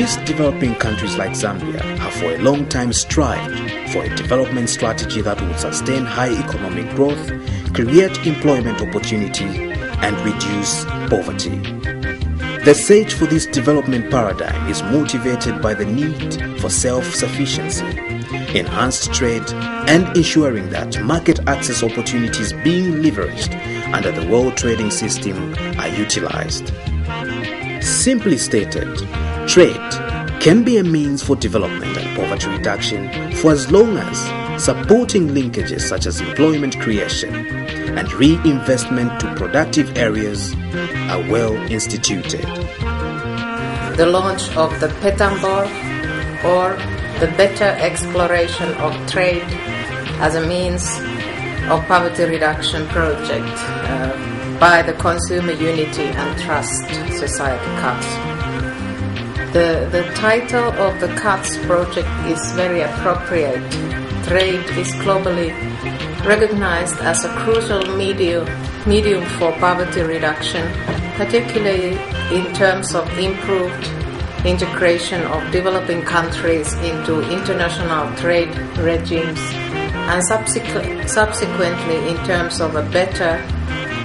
These developing countries like Zambia have for a long time strived for a development strategy that will sustain high economic growth, create employment opportunity, and reduce poverty. The search for this development paradigm is motivated by the need for self-sufficiency, enhanced trade, and ensuring that market access opportunities being leveraged under the world trading system are utilized. Simply stated, trade can be a means for development and poverty reduction for as long as supporting linkages such as employment creation and reinvestment to productive areas are well instituted. The launch of the BETAMPOR, or the better exploration of trade as a means of poverty reduction project by the Consumer Unity and Trust Society CUTS. The title of the CUTS project is very appropriate. Trade is globally recognized as a crucial medium for poverty reduction, particularly in terms of improved integration of developing countries into international trade regimes, and subsequently in terms of a better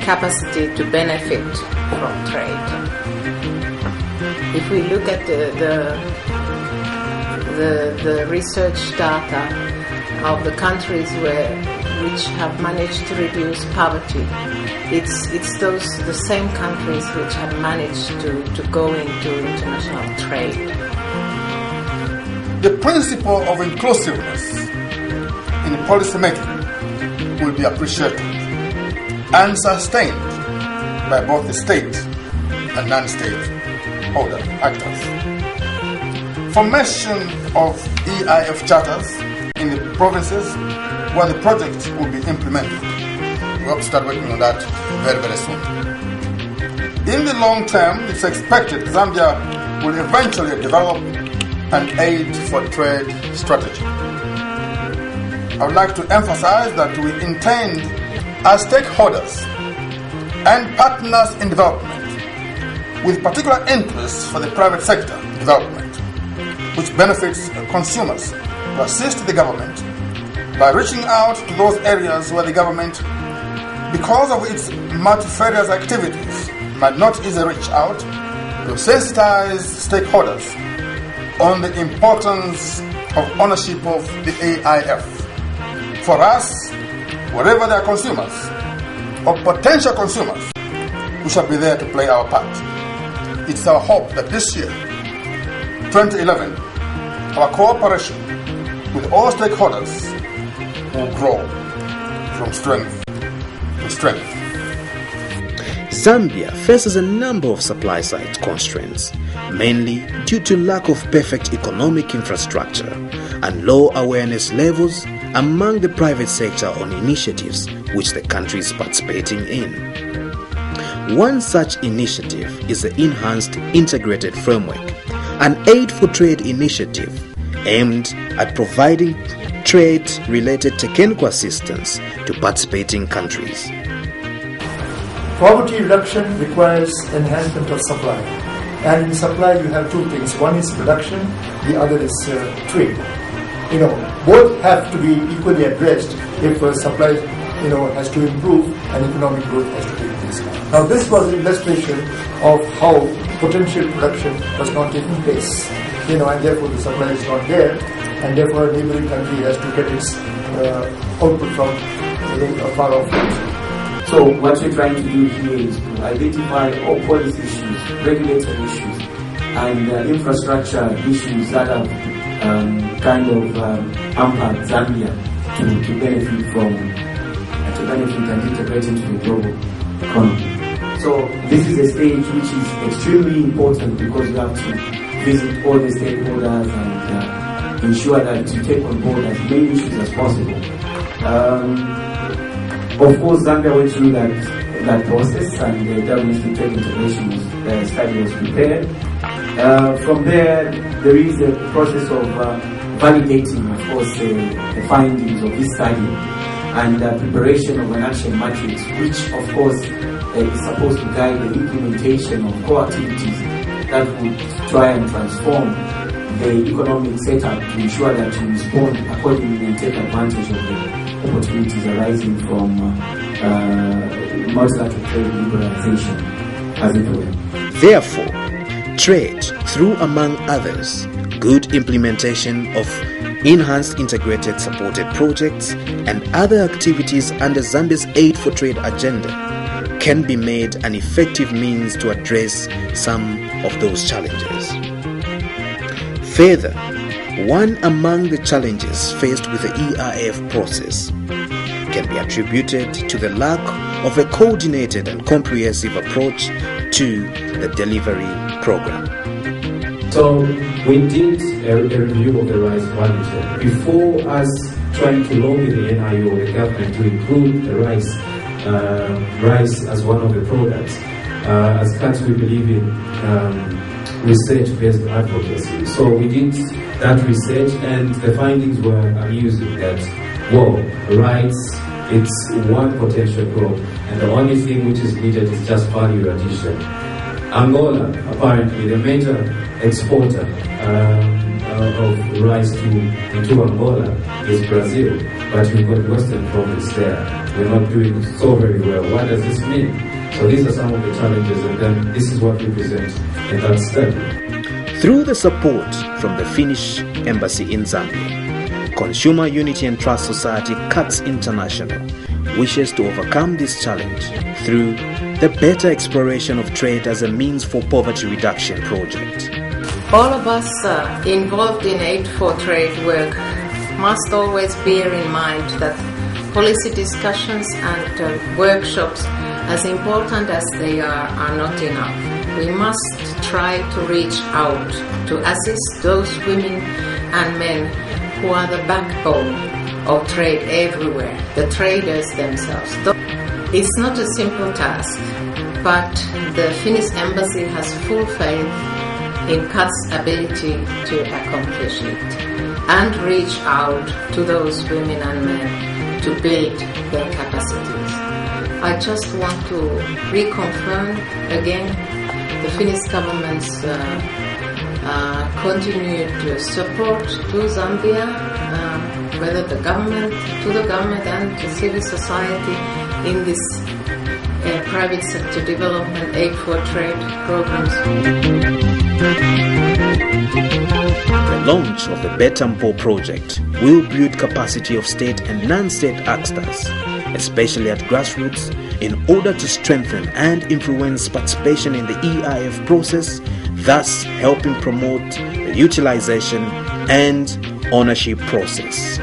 capacity to benefit from trade. If we look at the research data of the countries which have managed to reduce poverty, it's the same countries which have managed to go into international trade. The principle of inclusiveness in policy making will be appreciated and sustained by both the state and non-state holder actors. Formation of EIF charters in the provinces where the project will be implemented. We hope to start working on that very, very soon. In the long term, it's expected Zambia will eventually develop an aid for trade strategy. I would like to emphasize that we intend, as stakeholders and partners in development, with particular interest for the private sector development, which benefits consumers, to assist the government by reaching out to those areas where the government, because of its multifarious activities, might not easily reach out, to sensitize stakeholders on the importance of ownership of the AIF. For us, wherever there are consumers or potential consumers, we shall be there to play our part. It's our hope that this year, 2011, our cooperation with all stakeholders will grow from strength to strength. Zambia faces a number of supply-side constraints, mainly due to lack of perfect economic infrastructure and low awareness levels among the private sector on initiatives which the country is participating in. One such initiative is the Enhanced Integrated Framework, an aid for trade initiative aimed at providing trade-related technical assistance to participating countries. Poverty reduction requires enhancement of supply. And in supply you have two things. One is production, the other is trade. Both have to be equally addressed if supply has to improve and economic growth has to take place. Now this was an illustration of how potential production was not taking place. And therefore the supply is not there, and therefore a neighboring country has to get its output from a far off place. So what we're trying to do here is to identify all policy issues, regulatory issues, and infrastructure issues that have hampered Zambia to benefit and integrate into the global economy. So this is a stage which is extremely important because you have to visit all the stakeholders and ensure that you take on board as many issues as possible. Of course, Zambia went through that process, and the WC trade integration study was prepared. From there is a process of validating, of course, the findings of this study and preparation of an action matrix, which, of course, is supposed to guide the implementation of core activities that would try and transform the economic setup to ensure that you respond accordingly and take advantage of the opportunities arising from multilateral trade liberalization, as it were. Therefore, trade through, among others, good implementation of enhanced integrated supported projects and other activities under Zambia's Aid for Trade agenda can be made an effective means to address some of those challenges. Further, one among the challenges faced with the EIF process can be attributed to the lack of a coordinated and comprehensive approach to the delivery program. So we did a review of the rice value chain. Before us trying to lobby the NIO or the government to include the rice as one of the products, as CATS we believe in research-based advocacy. So we did that research and the findings were amusing that, rice, it's one potential crop and the only thing which is needed is just value addition. Angola, apparently, the major exporter of rice into Angola is Brazil, but we've got Western province there. We're not doing so very well. What does this mean? So these are some of the challenges, and then this is what we present in that study. Through the support from the Finnish Embassy in Zambia, Consumer Unity and Trust Society CATS International wishes to overcome this challenge through the better exploration of trade as a means for poverty reduction project. All of us involved in Aid for Trade work must always bear in mind that policy discussions and workshops, as important as they are not enough. We must try to reach out to assist those women and men who are the backbone of trade everywhere, the traders themselves. It's not a simple task, but the Finnish Embassy has full faith in CATS' ability to accomplish it and reach out to those women and men to build their capacities. I just want to reconfirm again the Finnish government's continued support to Zambia, whether to the government and to civil society in this private sector development Aid for Trade programs. The launch of the BETAMPOR project will build capacity of state and non-state actors, especially at grassroots, in order to strengthen and influence participation in the EIF process, thus helping promote the utilization and ownership process.